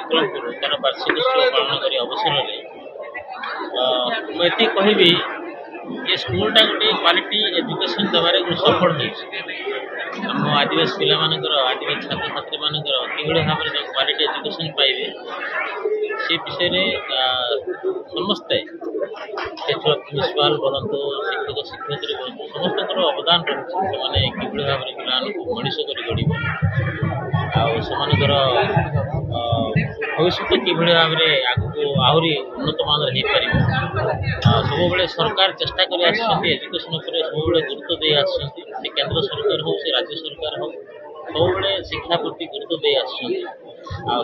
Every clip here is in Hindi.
विक्रमपुर तार वार्षिकोत्सव पालन कर अवसर मुझे कहबी ये स्कूलटा गोटे क्वालिटी एजुकेशन देवारे सफल होम आदिवासी पिला आदिवासी छात्र छात्री मान कि भाव में क्वालिटी एजुकेशन पाइबे से विषय समस्ते प्रिंसिपाल बनतु शिक्षक शिक्षयित्री बनतु समस्त अवदान रही कि भाव में पिला मनीष कर भविष्य कि भाव में आगे आहरी उन्नत मान सब सरकार चेष्टा कर एजुकेशन सब गुरुत्व दे केंद्र सरकार हो से राज्य सरकार हो सब शिक्षा प्रति गुरुत्व दे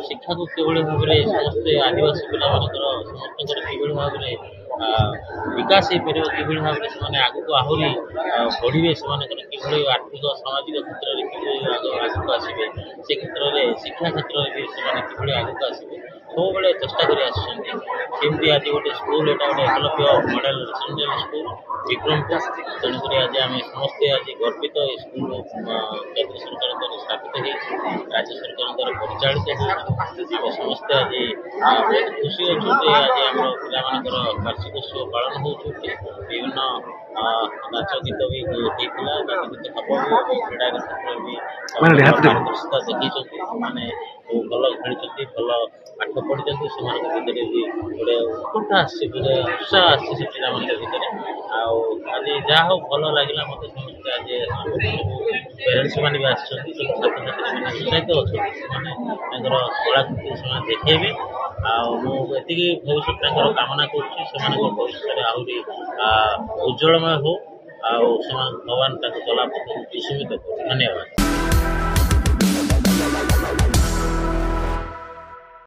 शिक्षा को किभली भाव में समस्त आदिवासी पिला समस्त किभली भाव में विकास हो पार कि भाव में आगे आहरी बढ़े से कि आर्थिक सामाजिक क्षेत्र में कि आगे आसवे से क्षेत्र में शिक्षा क्षेत्र में भी कि आगे आसवे सब चेष्टा करमती आज गोटे स्कूल यहाँ Gote Eklavya model residential school Vikrampur तेणुक आज आम समस्ते आज गर्वित स्कूल केंद्र सरकार द्वारा स्थापित राज्य सरकार परिचालित हो समस्ते आज बहुत खुशी अच्छे आज आम पिला वार्षिकोत्सव पालन हो विभिन्न नाच गीत भी होता नाच गीत हम क्रीड़ा क्षेत्र भी पारदर्शिता देखी मैंने भल खेली भल पाठ पढ़ी से भितर भी गोटे उत्कंठा आए उत्साह आसे पिला भितर आज जहाँ हो भल लगे मत समस्ते आज पेरेन्ट्स मैंने भी आछात्र छात्री मैंने उत्साहित अच्छे कलाकृति से देखेबे मुझे भविष्य कामना कर भविष्य आहरी उज्ज्वलमय हो भगवान चलापथ सुमित धन्यवाद।